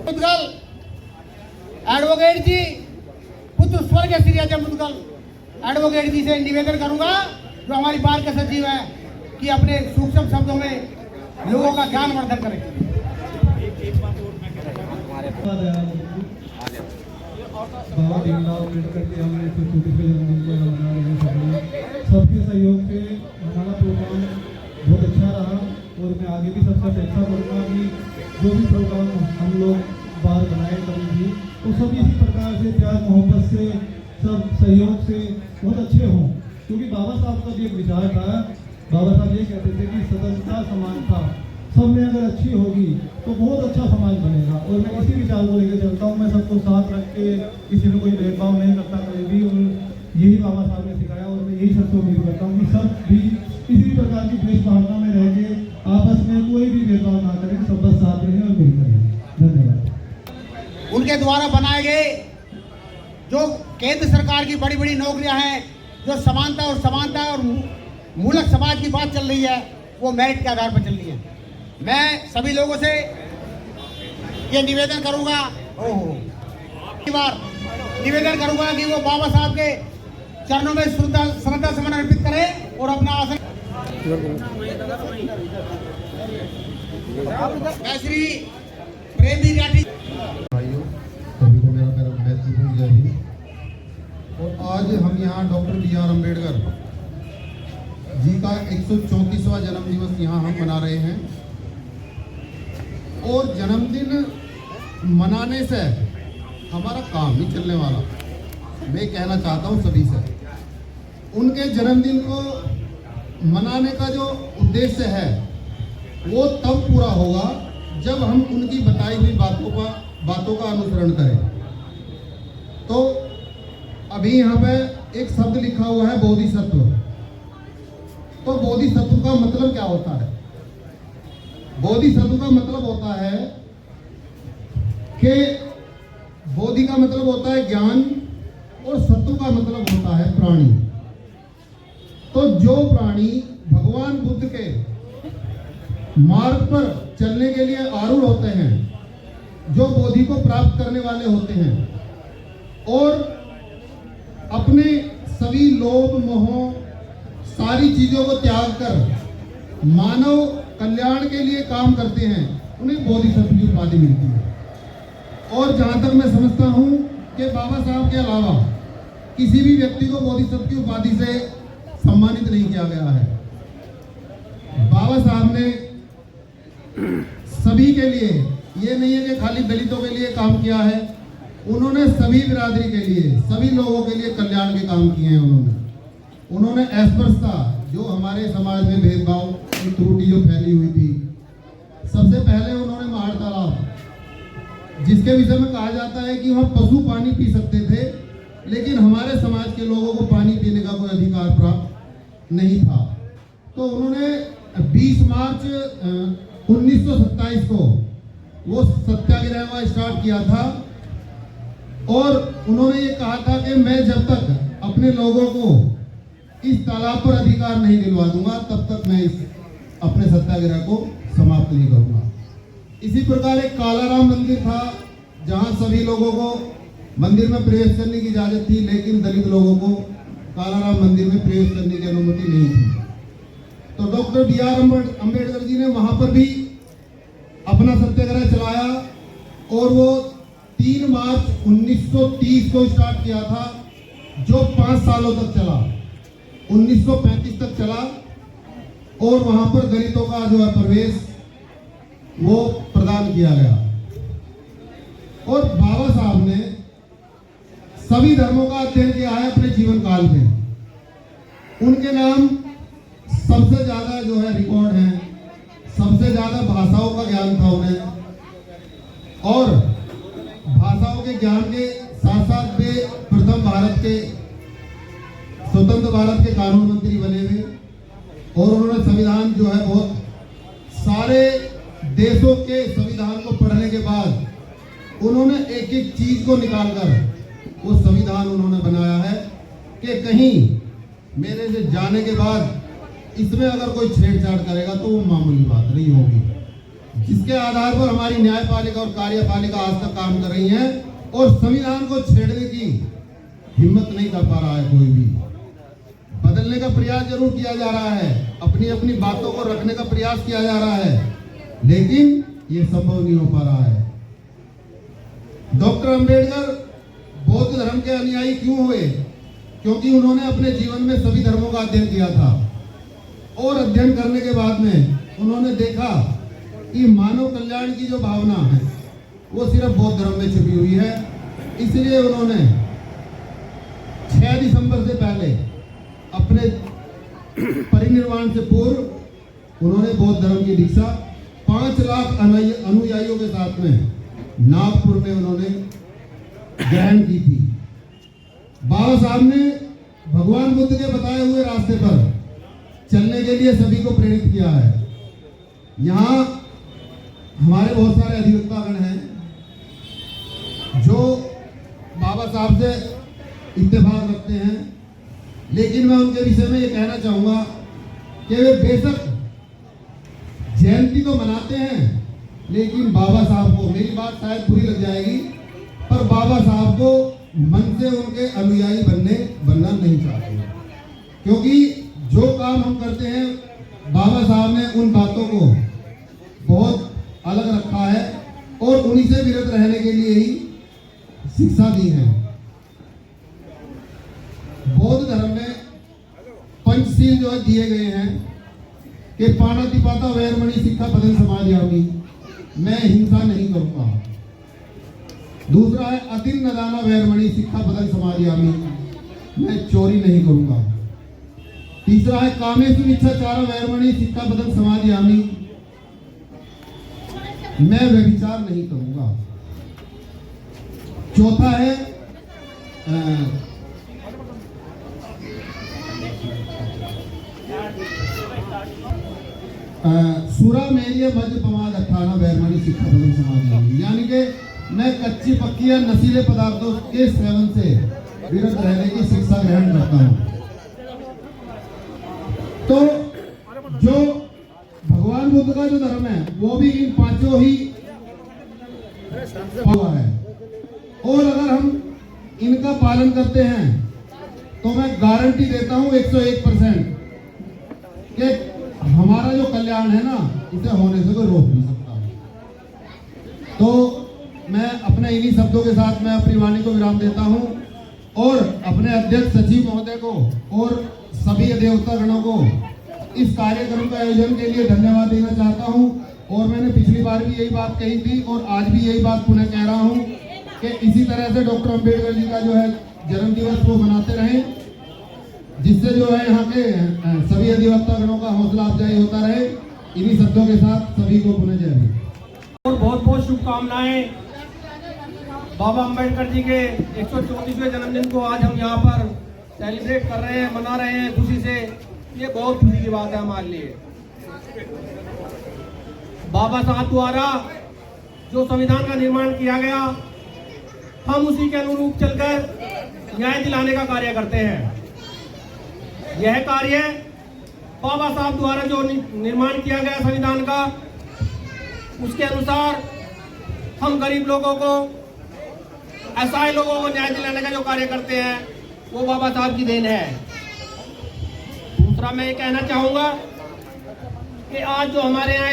मुदगल एडवोकेट जी, पुत्र स्वर्गीय श्री अजय मुदगल एडवोकेट जी से निवेदन करूंगा, जो हमारी बार के सचिव है, कि अपने सूक्ष्म शब्दों में लोगों का ज्ञानवर्धन करें। बाबा भीमराव अम्बेडकर के हमने छोटे से जन्मदिन को मना रहे हैं। सबके सहयोग से हमारा प्रोग्राम बहुत अच्छा रहा, और मैं आगे भी सबसे अच्छा करूँगा कि जो भी प्रोग्राम हम लोग बाहर बनाए कभी भी, तो सब इसी प्रकार से प्यार मोहब्बत से, सब सहयोग से बहुत अच्छे हों। क्योंकि बाबा साहब का भी एक विचार था, बाबा साहब ये कहते थे कि स्वतंत्रता समानता सब में अगर अच्छी होगी तो बहुत अच्छा समाज बनेगा। और मैं इसी विचार को लेकर चलता हूँ, मैं सबको साथ रख के किसी में कोई भेदभाव नहीं करता कभी भी, और यही बाबा साहब ने सिखाया, और मैं यही सबसे उम्मीद करता हूँ कि सब भी किसी भी प्रकार की द्वेष भावना में रह के आपस में कोई भी भेदभाव ना करें, सब बस साथ रहें और मिलकर रहें। धन्यवाद। उनके द्वारा बनाए गए जो केंद्र सरकार की बड़ी बड़ी नौकरियां हैं, जो समानता और मूलक समाज की बात चल रही है, वो मेरिट के आधार पर चल रही है। मैं सभी लोगों से ये निवेदन करूंगा, निवेदन करूंगा कि वो बाबा साहब के चरणों में श्रद्धा सुमन अर्पित करें और अपना आसन। मैं श्री प्रेमजी राठी भाइयों, सभी को मेरा महत्वपूर्ण जय हिंद। और आज हम यहाँ डॉक्टर B.R. अम्बेडकर जी का 134वां जन्म दिवस यहाँ हम मना रहे हैं। और जन्मदिन मनाने से हमारा काम नहीं चलने वाला। मैं कहना चाहता हूँ सभी से, उनके जन्मदिन को मनाने का जो उद्देश्य है वो तब पूरा होगा जब हम उनकी बताई हुई बातों का अनुसरण करें। तो अभी यहाँ पे एक शब्द लिखा हुआ है बोधिसत्व। तो बोधिसत्व का मतलब क्या होता है? बोधिसत्व का मतलब होता है कि बोधि का मतलब होता है ज्ञान और सत्व का मतलब होता है प्राणी। तो जो प्राणी भगवान बुद्ध के मार्ग पर चलने के लिए आरूढ़ होते हैं, जो बोधि को प्राप्त करने वाले होते हैं और अपने सभी लोभ मोह सारी चीजों को त्याग कर मानव कल्याण के लिए काम करते हैं, उन्हें बोधिसत्व की उपाधि मिलती है। और जहां तक मैं समझता हूं कि बाबा साहब के अलावा किसी भी व्यक्ति को बोधिसत्व की उपाधि से सम्मानित नहीं किया गया है। बाबा साहब ने सभी के लिए, ये नहीं है कि खाली दलितों के लिए काम किया है, उन्होंने सभी बिरादरी के लिए, सभी लोगों के लिए कल्याण के काम किए हैं। उन्होंने अस्पृश्यता, जो हमारे समाज में भेदभाव की त्रुटि जो फैली हुई थी, सबसे पहले उन्होंने माड़ तालाब, जिसके विषय में कहा जाता है कि वहाँ पशु पानी पी सकते थे, लेकिन हमारे समाज के लोगों को पानी पीने का कोई अधिकार प्राप्त नहीं था। तो उन्होंने 20 मार्च 1927 को वो सत्याग्रह का स्टार्ट किया था और उन्होंने ये कहा था कि मैं जब तक अपने लोगों को इस तालाब पर अधिकार नहीं दिलवा दूंगा तब तक मैं इस अपने सत्याग्रह को समाप्त नहीं करूंगा। इसी प्रकार एक कालाराम मंदिर था जहां सभी लोगों को मंदिर में प्रवेश करने की इजाजत थी, लेकिन दलित लोगों को कालाराम मंदिर में प्रवेश करने की अनुमति नहीं थी। तो डॉक्टर B.R. अम्बेडकर जी ने वहां पर भी अपना सत्याग्रह चलाया और वो 3 मार्च 1930 को स्टार्ट किया था, जो 5 सालों तक चला, 1935 तक चला और वहां पर दलितों का जो है प्रवेश वो प्रदान किया गया। और बाबा साहब ने सभी धर्मों का अध्ययन किया है अपने जीवन काल में। उनके नाम सबसे ज्यादा जो है रिकॉर्ड है, सबसे ज्यादा भाषाओं का ज्ञान था उन्हें, और भाषाओं के ज्ञान के साथ साथ वे प्रथम भारत के स्वतंत्र भारत के कानून मंत्री बने हुए और उन्होंने संविधान जो है बहुत सारे देशों के संविधान को पढ़ने के बाद उन्होंने एक एक चीज को निकालकर वो संविधान उन्होंने बनाया है कि कहीं मेरे से जाने के बाद इसमें अगर कोई छेड़छाड़ करेगा तो वो मामूली बात नहीं होगी, जिसके आधार पर हमारी न्यायपालिका और कार्यपालिका आज तक काम कर रही है और संविधान को छेड़ने की हिम्मत नहीं कर पा रहा है कोई भी। बदलने का प्रयास जरूर किया जा रहा है, अपनी अपनी बातों को रखने का प्रयास किया जा रहा है, लेकिन ये संभव नहीं हो पा रहा है। डॉक्टर अंबेडकर बौद्ध धर्म के अनुयायी क्यों हुए? क्योंकि उन्होंने अपने जीवन में सभी धर्मों का अध्ययन किया था और अध्ययन करने के बाद में उन्होंने देखा कि मानव कल्याण की जो भावना है वो सिर्फ बौद्ध धर्म में छिपी हुई है। इसलिए उन्होंने 6 दिसंबर से पहले अपने परिनिर्वाण से पूर्व उन्होंने बौद्ध धर्म की दीक्षा 5 लाख अनुयायियों के साथ में नागपुर में उन्होंने ग्रहण की थी। बाबा साहब ने भगवान बुद्ध के बताए हुए रास्ते पर चलने के लिए सभी को प्रेरित किया है। यहाँ हमारे बहुत सारे अधिवक्तागण हैं जो बाबा साहब से इत्तेफाक रखते हैं, लेकिन मैं उनके विषय में ये कहना चाहूँगा कि वे बेशक जयंती तो मनाते हैं, लेकिन बाबा साहब को, मेरी बात शायद बुरी लग जाएगी, पर बाबा साहब को मन से उनके अनुयायी बनना नहीं चाहते, क्योंकि जो काम हम करते हैं बाबा साहब ने उन बातों को बहुत अलग रखा है और उन्हीं से विरत रहने के लिए ही शिक्षा दी है। बौद्ध धर्म में पंचशील जो है दिए गए हैं कि पाणातिपाता वैरमणि शिक्षा पतन समाधियामी, मैं हिंसा नहीं करूंगा। दूसरा है अतिन नदाना वैरमणि सिक्खा बदन समाधियामी, मैं चोरी नहीं करूंगा। तीसरा है कामेषु इच्छाचार वैरमणि सिक्खा बदन समाधियामी, मैं व्यभिचार नहीं करूंगा। चौथा है सुरा मेरिय मध्य पमाद अठाना वैरमणि शिक्षा बदन समाधि, यानी कि मैं कच्ची पक्की या नशीले पदार्थों के सेवन से विरत रहने की शिक्षा ग्रहण करता हूँ। तो जो भगवान बुद्ध का जो धर्म है वो भी इन पांचों ही हुआ है, और अगर हम इनका पालन करते हैं तो मैं गारंटी देता हूं 101% कि हमारा जो कल्याण है ना, इसे होने से कोई रोक नहीं सकता। तो मैं अपने इन्हीं शब्दों के साथ मैं अपनी वाणी को विराम देता हूं और अपने अध्यक्ष सचिव महोदय को और सभी देवता गणों को इस कार्यक्रम के आयोजन के लिए धन्यवाद देना चाहता हूं। और मैंने पिछली बार भी यही बात कही थी और आज भी यही बात पुनः कह रहा हूं कि इसी तरह से डॉक्टर अंबेडकर जी का जो है जन्म दिवस वो मनाते रहें, जिससे जो है यहाँ के सभी अधिवक्ता गणों का हौसला अफजाई होता रहे। इन्हीं शब्दों के साथ सभी को पुनः जय हिंद और बहुत बहुत शुभकामनाएं। बाबा अंबेडकर जी के 134वें जन्मदिन को आज हम यहाँ पर सेलिब्रेट कर रहे हैं, मना रहे हैं खुशी से। ये बहुत खुशी की बात है हमारे लिए। बाबा साहब द्वारा जो संविधान का निर्माण किया गया, हम उसी के अनुरूप चलकर न्याय दिलाने का कार्य करते हैं। यह कार्य बाबा साहब द्वारा जो निर्माण किया गया संविधान का, उसके अनुसार हम गरीब लोगों को, असहाय लोगों को न्याय दिलाने का जो कार्य करते हैं वो बाबा साहब की देन है। दूसरा मैं ये कहना चाहूंगा कि आज जो हमारे यहाँ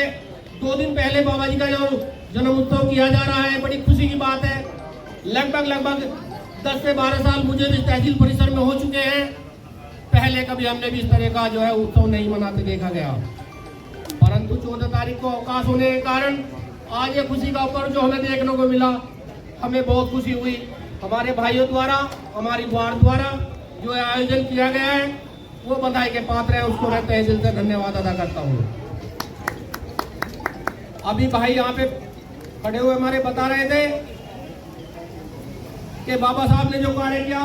2 दिन पहले बाबा जी का जो जन्म उत्सव किया जा रहा है, बड़ी खुशी की बात है। लगभग 10 से 12 साल मुझे इस तहसील परिसर में हो चुके हैं। पहले कभी हमने भी इस तरह का जो है उत्सव नहीं मनाते देखा गया, परंतु 14 तारीख को अवकाश होने के कारण आज ये खुशी का पर्व जो हमें देखने को मिला, हमें बहुत खुशी हुई। हमारे भाइयों द्वारा, हमारी वार्ड द्वारा जो आयोजन किया गया है वो बधाई के पात्र है, उसको मैं तहे दिल से धन्यवाद अदा करता हूँ। अभी भाई यहाँ पे खड़े हुए हमारे बता रहे थे कि बाबा साहब ने जो कार्य किया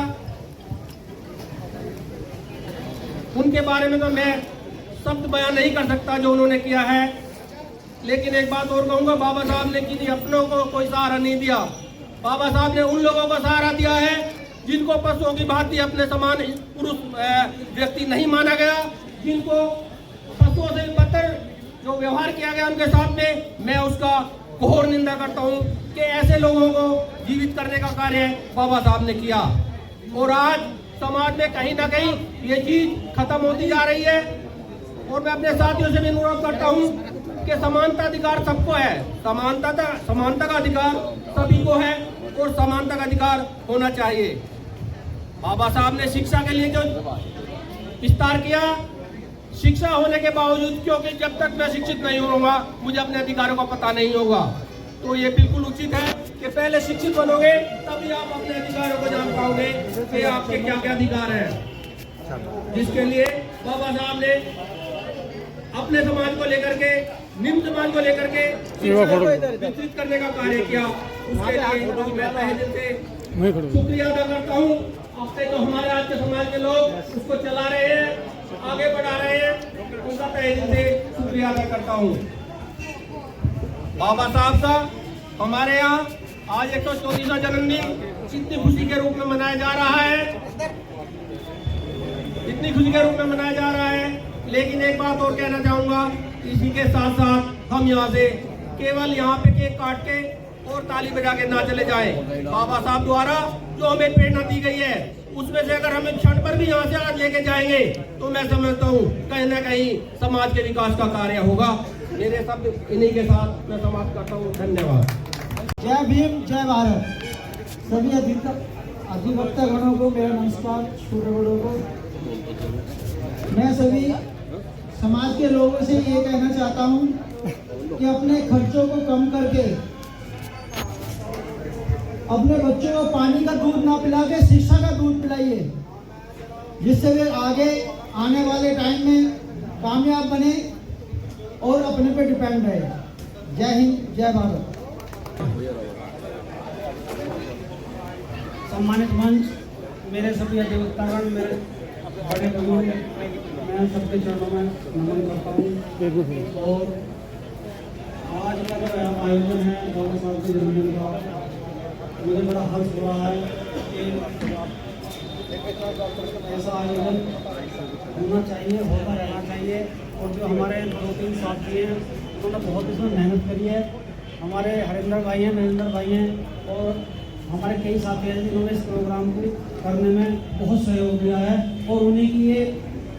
उनके बारे में तो मैं शब्द बयान नहीं कर सकता जो उन्होंने किया है, लेकिन एक बात और कहूंगा, बाबा साहब ने किसी अपनों को कोई सहारा नहीं दिया। बाबा साहब ने उन लोगों को सहारा दिया है जिनको पशुओं की भांति अपने समान पुरुष व्यक्ति नहीं माना गया, जिनको पशुओं से बदतर जो व्यवहार किया गया उनके साथ में, मैं उसका घोर निंदा करता हूं कि ऐसे लोगों को जीवित करने का कार्य बाबा साहब ने किया। और आज समाज में कहीं ना कहीं ये चीज खत्म होती जा रही है। और मैं अपने साथियों से भी अनुरोध करता हूं कि समानता अधिकार सबको है, समानता का अधिकार सभी को है और समानता का अधिकार होना चाहिए। बाबा साहब ने शिक्षा के लिए जो विस्तार किया, शिक्षा होने के बावजूद, क्योंकि जब तक मैं शिक्षित नहीं होऊंगा मुझे अपने अधिकारों का पता नहीं होगा, तो ये बिल्कुल उचित है कि पहले शिक्षित बनोगे तभी आप अपने अधिकारों को जान पाओगे कि आपके क्या क्या अधिकार हैं, जिसके लिए बाबा साहब ने अपने समाज को लेकर के, निम्न समाज को लेकर के विकसित करने का कार्य किया। उसके लिए मैं तहे दिल से शुक्रिया अदा करता हूँ। अब तक तो हमारे आज के समाज के लोग उसको चला रहे हैं, आगे बढ़ा रहे हैं, उनका तहे दिल से शुक्रिया अदा करता हूँ। बाबा साहब का हमारे यहाँ आज 134वां जन्मदिन इतनी खुशी के रूप में मनाया जा रहा है, इतनी खुशी के रूप में मनाया जा रहा है। लेकिन एक बात और कहना चाहूंगा, इसी के साथ साथ हम यहाँ से केवल यहाँ पे केक काट के और ताली बजा के ना चले जाएं। बाबा साहब द्वारा जो हमें प्रेरणा दी गई है उसमें से अगर हमें क्षण पर भी यहाँ से आज लेके जाएंगे तो मैं समझता हूँ कहीं ना कहीं समाज के विकास का कार्य होगा। मेरे शब्द इन्हीं के साथ मैं समाप्त करता हूँ। धन्यवाद। जय भीम, जय भारत। सभी अधिवक्ता गणों को मेरा नमस्कार, छोटे बड़ों को। मैं सभी समाज के लोगों से ये कहना चाहता हूँ कि अपने खर्चों को कम करके अपने बच्चों को पानी का दूध ना पिला के शिक्षा का दूध पिलाइए, जिससे वे आगे आने वाले टाइम में कामयाब बने और अपने पे डिपेंड रहे। जय हिंद, जय भारत। सम्मानित मंच, मेरे सभी अधिवक्तागण, मेरे बड़े बुजुर्ग, मैं सबके चरणों में नमन करता हूँ। और आज का जो आयोजन है बाबा साहब के जन्मदिन का, मुझे बड़ा हर्ष हो रहा है कि ऐसा आयोजन होना चाहिए, होता रहना चाहिए। और जो हमारे 2-3 साथी हैं उन्होंने बहुत इसमें मेहनत करी है। हमारे हरिंदर भाई हैं, महेंद्र भाई हैं और हमारे कई साथी हैं जिन्होंने इस प्रोग्राम को करने में बहुत सहयोग दिया है। और उन्हीं की ये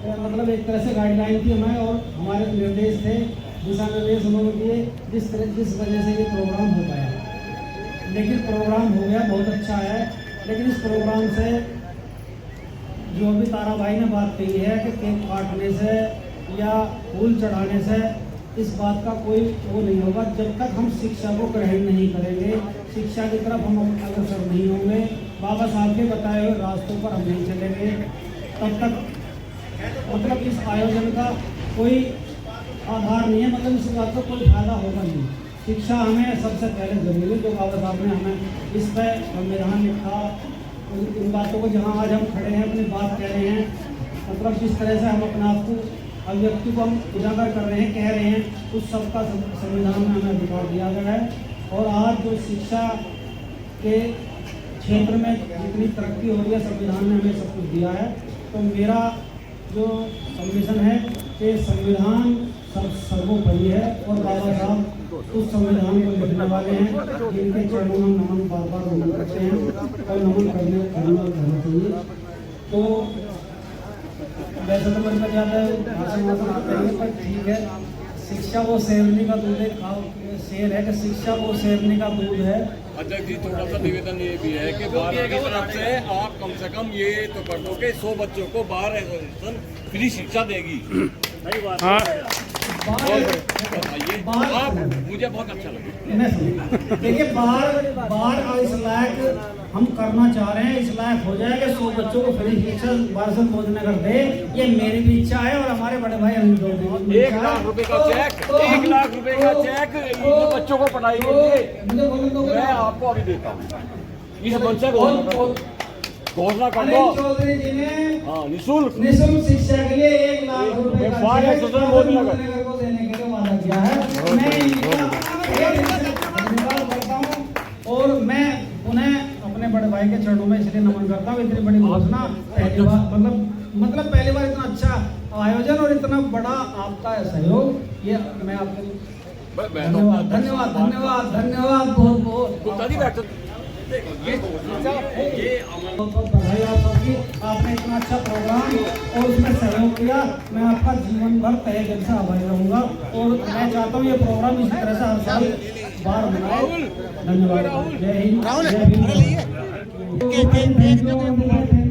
मतलब एक तरह से गाइडलाइन थी हमें, और हमारे निर्देश थे, दिशा निर्देश उन्होंने दिए, जिस वजह से ये प्रोग्राम हो पाया। लेकिन प्रोग्राम हो गया, बहुत अच्छा है। लेकिन इस प्रोग्राम से जो अभी तारा भाई ने बात कही है कि केक काटने से या फूल चढ़ाने से इस बात का कोई वो नहीं होगा। जब तक हम शिक्षा को ग्रहण नहीं करेंगे, शिक्षा की तरफ हम अग्रसर नहीं होंगे, बाबा साहब के बताए हुए रास्तों पर हम नहीं चलेंगे, तब तक मतलब इस आयोजन का कोई आधार नहीं है, मतलब इस बात का कोई फायदा होगा नहीं। शिक्षा हमें सबसे पहले जरूरी है। जो बाबा साहब ने हमें इस पर संविधान लिखा, इन बातों को जहाँ आज हम खड़े हैं अपनी बात कह रहे हैं, मतलब जिस तरह से हम अपने आप को अभिव्यक्ति को हम उजागर कर रहे हैं, कह रहे हैं, उस सब का संविधान में हमें अधिकार दिया गया है। और आज जो शिक्षा के क्षेत्र में जितनी तरक्की हो रही है, संविधान ने हमें सब कुछ दिया है। तो मेरा जो सबमिशन है कि संविधान सर्वोपरि है और बाबा साहब उस संविधान को लिखने वाले हैं, जिनके चरणों में नमन बार बार नमन करते हैं और नमन करना चाहिए। तो वैसे तो मन में ज़्यादा भाषण आते हैं, पर ठीक है, शिक्षा वो शेरनी का दूध है, शेर है कि शिक्षा वो शेरनी का दूध है। अध्यक्ष जी, थोड़ा सा निवेदन ये भी है कि भारत की तरफ से आप कम से कम ये तो कर दो कि 100 बच्चों को बार एसोसिएशन फ्री शिक्षा देगी। आप मुझे बहुत अच्छा लगा। देखिए, बाहर इस लायक हम करना चाह रहे हैं, इस लायक हो जाए कि 100 बच्चों को फ्री शिक्षा भारत भोजन कर दे। ये मेरी भी इच्छा है और हमारे बड़े भाई अनिल गौर 1 लाख रुपए का चेक, 1 लाख रुपए का चेक इन बच्चों को पढ़ाई के लिए मैं आपको अभी देता हूँ। इस बच्चे को घोषणा कर दो चौधरी जी ने निःशुल्क शिक्षा के लिए 1 लाख रुपए को देने के लिए वादा किया है। मैं धन्यवाद करता हूँ और मैं उन्हें अपने बड़े भाई के चरणों में इसलिए नमन करता हूँ। इतनी बड़ी घोषणा पहली बार, मतलब पहली बार इतना अच्छा आयोजन और इतना बड़ा आपका सहयोग, ये मैं आपको धन्यवाद धन्यवाद धन्यवाद धन्यवाद बहुत बहुत बधाई आप सबकी। आपने इतना अच्छा प्रोग्राम और उसमें सहयोग किया, मैं आपका जीवन भर तहे दिल से आभारी रहूँगा। और मैं चाहता हूँ ये प्रोग्राम इसी तरह से हर साल बार मनाए। धन्यवाद। जय हिंद, जय भीम।